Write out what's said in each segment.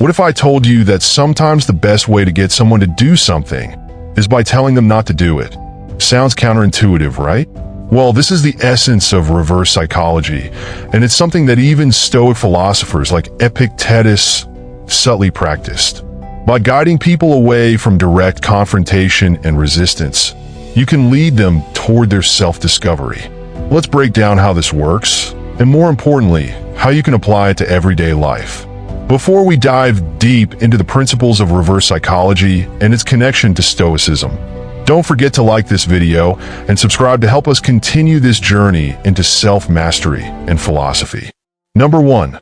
What if I told you that sometimes the best way to get someone to do something is by telling them not to do it? Sounds counterintuitive, right? Well, this is the essence of reverse psychology, and it's something that even Stoic philosophers like Epictetus subtly practiced. By guiding people away from direct confrontation and resistance, you can lead them toward their self-discovery. Let's break down how this works, and more importantly, how you can apply it to everyday life. Before we dive deep into the principles of reverse psychology and its connection to Stoicism, don't forget to like this video and subscribe to help us continue this journey into self-mastery and philosophy. Number 1.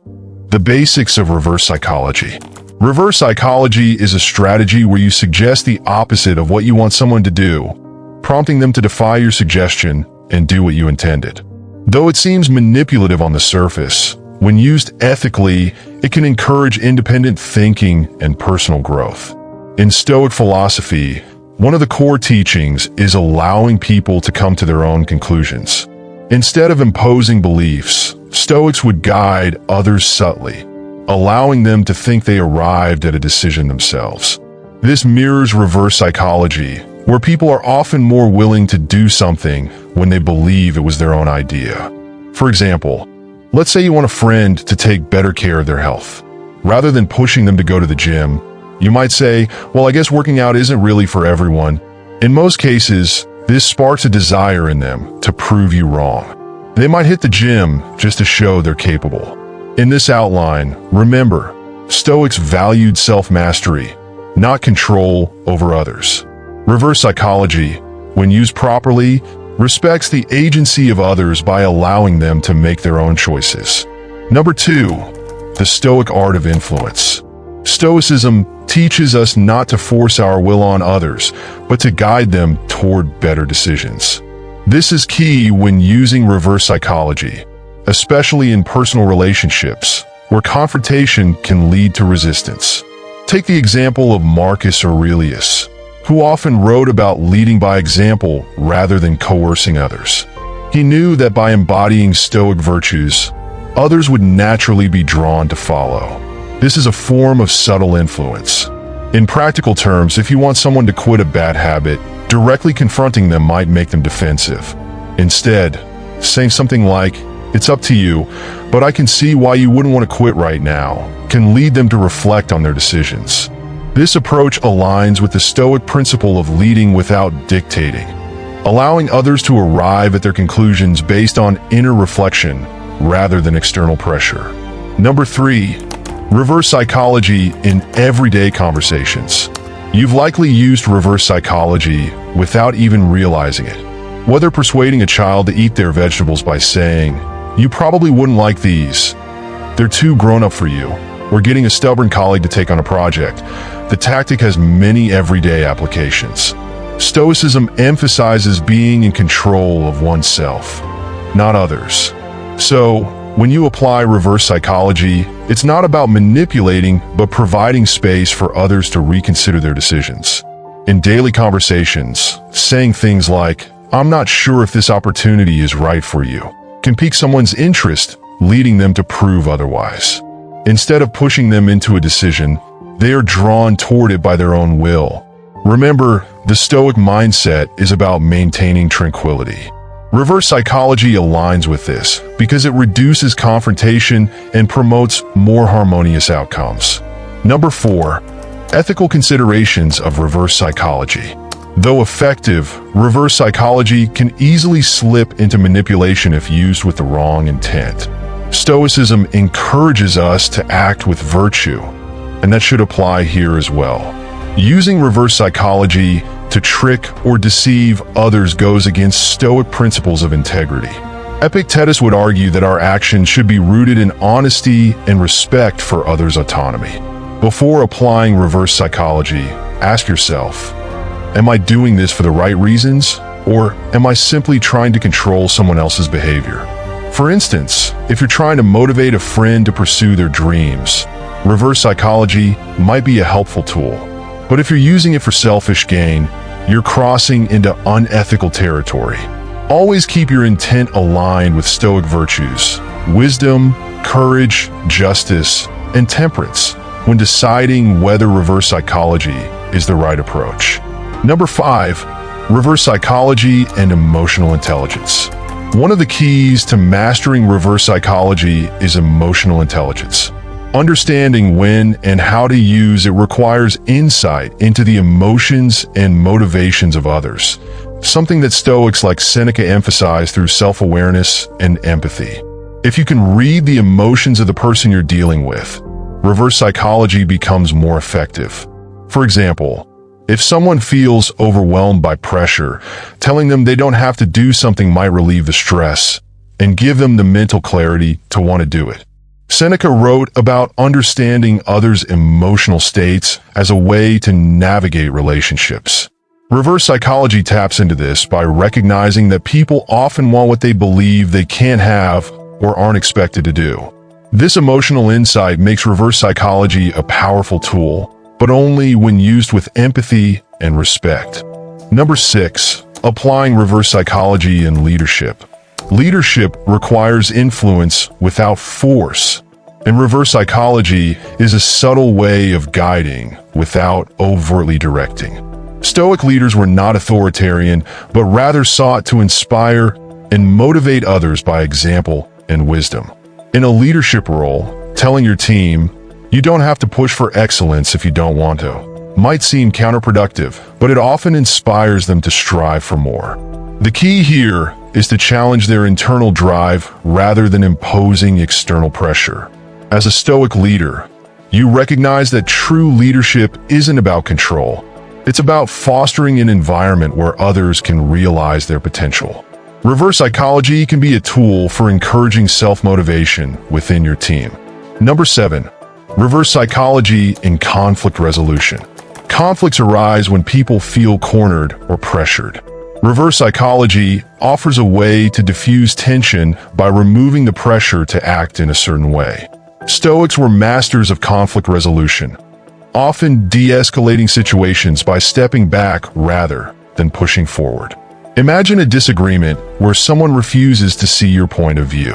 The basics of reverse psychology. Reverse psychology is a strategy where you suggest the opposite of what you want someone to do, prompting them to defy your suggestion and do what you intended. Though it seems manipulative on the surface, when used ethically, it can encourage independent thinking and personal growth. In Stoic philosophy, one of the core teachings is allowing people to come to their own conclusions. Instead of imposing beliefs, Stoics would guide others subtly, allowing them to think they arrived at a decision themselves. This mirrors reverse psychology, where people are often more willing to do something when they believe it was their own idea. For example, let's say you want a friend to take better care of their health. Rather than pushing them to go to the gym, you might say, well, I guess working out isn't really for everyone. In most cases, this sparks a desire in them to prove you wrong. They might hit the gym just to show they're capable. In this outline, remember, Stoics valued self-mastery, not control over others. Reverse psychology, when used properly, respects the agency of others by allowing them to make their own choices. Number 2, the Stoic Art of Influence. Stoicism teaches us not to force our will on others, but to guide them toward better decisions. This is key when using reverse psychology, especially in personal relationships, where confrontation can lead to resistance. Take the example of Marcus Aurelius, who often wrote about leading by example rather than coercing others. He knew that by embodying Stoic virtues, others would naturally be drawn to follow. This is a form of subtle influence. In practical terms, if you want someone to quit a bad habit, directly confronting them might make them defensive. Instead, saying something like, "It's up to you, but I can see why you wouldn't want to quit right now," can lead them to reflect on their decisions. This approach aligns with the Stoic principle of leading without dictating, allowing others to arrive at their conclusions based on inner reflection rather than external pressure. Number 3. Reverse psychology in everyday conversations. You've likely used reverse psychology without even realizing it. Whether persuading a child to eat their vegetables by saying, "You probably wouldn't like these. They're too grown up for you," or getting a stubborn colleague to take on a project, the tactic has many everyday applications. Stoicism emphasizes being in control of oneself, not others. So, when you apply reverse psychology, it's not about manipulating, but providing space for others to reconsider their decisions. In daily conversations, saying things like, "I'm not sure if this opportunity is right for you," can pique someone's interest, leading them to prove otherwise. Instead of pushing them into a decision, they are drawn toward it by their own will. Remember, the Stoic mindset is about maintaining tranquility. Reverse psychology aligns with this because it reduces confrontation and promotes more harmonious outcomes. Number 4, ethical considerations of reverse psychology. Though effective, reverse psychology can easily slip into manipulation if used with the wrong intent. Stoicism encourages us to act with virtue, and that should apply here as well. Using reverse psychology to trick or deceive others goes against Stoic principles of integrity. Epictetus would argue that our actions should be rooted in honesty and respect for others' autonomy. Before applying reverse psychology, ask yourself, am I doing this for the right reasons, or am I simply trying to control someone else's behavior? For instance, if you're trying to motivate a friend to pursue their dreams, reverse psychology might be a helpful tool. But if you're using it for selfish gain, you're crossing into unethical territory. Always keep your intent aligned with Stoic virtues, wisdom, courage, justice, and temperance. when deciding whether reverse psychology is the right approach. Number 5, reverse psychology and emotional intelligence. One of the keys to mastering reverse psychology is emotional intelligence. Understanding when and how to use it requires insight into the emotions and motivations of others, something that Stoics like Seneca emphasize through self-awareness and empathy. If you can read the emotions of the person you're dealing with, reverse psychology becomes more effective. For example, if someone feels overwhelmed by pressure, telling them they don't have to do something might relieve the stress and give them the mental clarity to want to do it. Seneca wrote about understanding others' emotional states as a way to navigate relationships. Reverse psychology taps into this by recognizing that people often want what they believe they can't have or aren't expected to do. This emotional insight makes reverse psychology a powerful tool, but only when used with empathy and respect. Number 6, applying reverse psychology in leadership. Leadership requires influence without force, and reverse psychology is a subtle way of guiding without overtly directing. Stoic leaders were not authoritarian, but rather sought to inspire and motivate others by example and wisdom. In a leadership role, telling your team, "You don't have to push for excellence if you don't want to," might seem counterproductive, but it often inspires them to strive for more. The key here is to challenge their internal drive rather than imposing external pressure. As a Stoic leader, you recognize that true leadership isn't about control. It's about fostering an environment where others can realize their potential. Reverse psychology can be a tool for encouraging self-motivation within your team. Number 7, reverse psychology in conflict resolution. Conflicts arise when people feel cornered or pressured. Reverse psychology offers a way to diffuse tension by removing the pressure to act in a certain way. Stoics were masters of conflict resolution, often de-escalating situations by stepping back rather than pushing forward. Imagine a disagreement where someone refuses to see your point of view.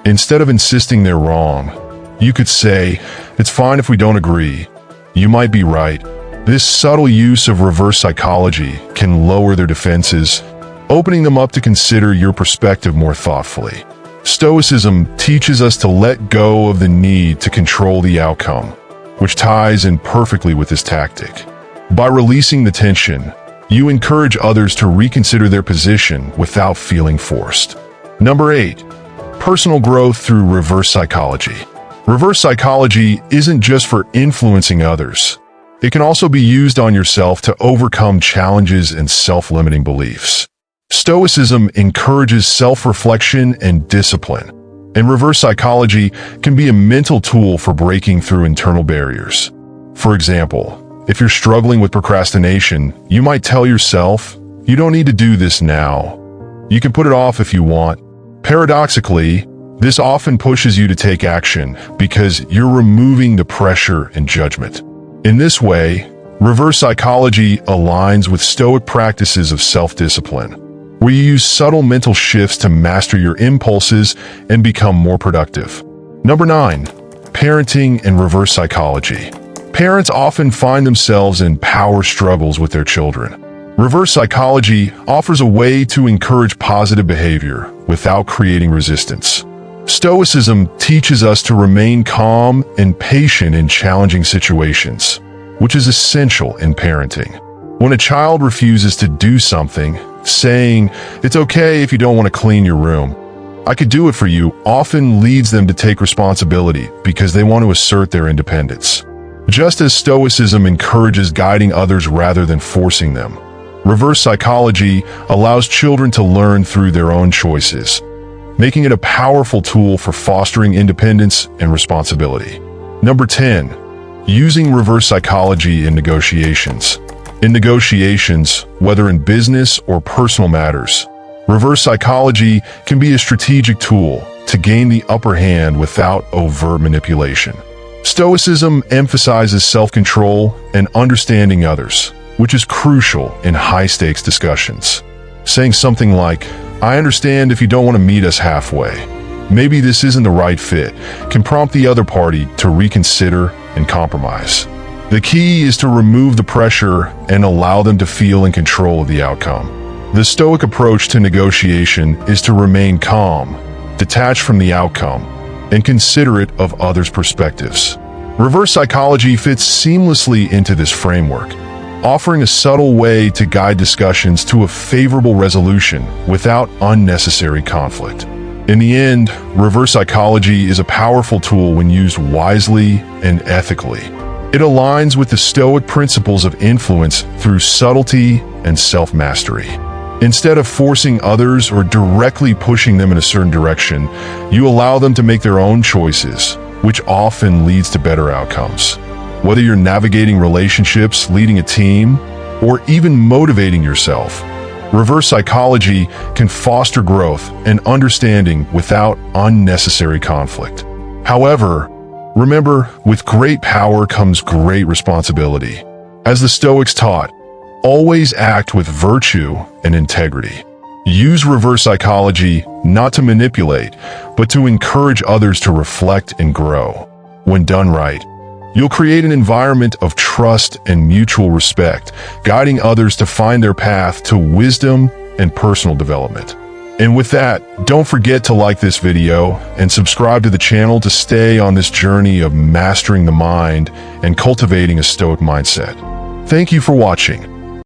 Instead of insisting they're wrong, you could say, "It's fine if we don't agree. You might be right." This subtle use of reverse psychology can lower their defenses, opening them up to consider your perspective more thoughtfully. Stoicism teaches us to let go of the need to control the outcome, which ties in perfectly with this tactic. By releasing the tension, you encourage others to reconsider their position without feeling forced. Number 8, personal growth through reverse psychology. Reverse psychology isn't just for influencing others. It can also be used on yourself to overcome challenges and self-limiting beliefs. Stoicism encourages self-reflection and discipline, and reverse psychology can be a mental tool for breaking through internal barriers. For example, if you're struggling with procrastination, you might tell yourself, "You don't need to do this now. You can put it off if you want." Paradoxically, this often pushes you to take action because you're removing the pressure and judgment. In this way, reverse psychology aligns with Stoic practices of self-discipline, where you use subtle mental shifts to master your impulses and become more productive. Number 9, parenting and reverse psychology. Parents often find themselves in power struggles with their children. Reverse psychology offers a way to encourage positive behavior without creating resistance. Stoicism teaches us to remain calm and patient in challenging situations, which is essential in parenting. When a child refuses to do something, saying, "It's okay if you don't want to clean your room, I could do it for you," often leads them to take responsibility because they want to assert their independence. Just as Stoicism encourages guiding others rather than forcing them, reverse psychology allows children to learn through their own choices, making it a powerful tool for fostering independence and responsibility. Number 10, using reverse psychology in negotiations. In negotiations, whether in business or personal matters, reverse psychology can be a strategic tool to gain the upper hand without overt manipulation. Stoicism emphasizes self-control and understanding others, which is crucial in high-stakes discussions. Saying something like, "I understand if you don't want to meet us halfway. Maybe this isn't the right fit," can prompt the other party to reconsider and compromise. The key is to remove the pressure and allow them to feel in control of the outcome. The Stoic approach to negotiation is to remain calm, detached from the outcome, and considerate of others' perspectives. Reverse psychology fits seamlessly into this framework, offering a subtle way to guide discussions to a favorable resolution without unnecessary conflict. In the end, reverse psychology is a powerful tool when used wisely and ethically. It aligns with the Stoic principles of influence through subtlety and self-mastery. Instead of forcing others or directly pushing them in a certain direction, you allow them to make their own choices, which often leads to better outcomes. Whether you're navigating relationships, leading a team, or even motivating yourself, reverse psychology can foster growth and understanding without unnecessary conflict. However, remember, with great power comes great responsibility. As the Stoics taught, always act with virtue and integrity. Use reverse psychology not to manipulate, but to encourage others to reflect and grow. When done right, you'll create an environment of trust and mutual respect, guiding others to find their path to wisdom and personal development. And with that, don't forget to like this video and subscribe to the channel to stay on this journey of mastering the mind and cultivating a Stoic mindset. Thank you for watching.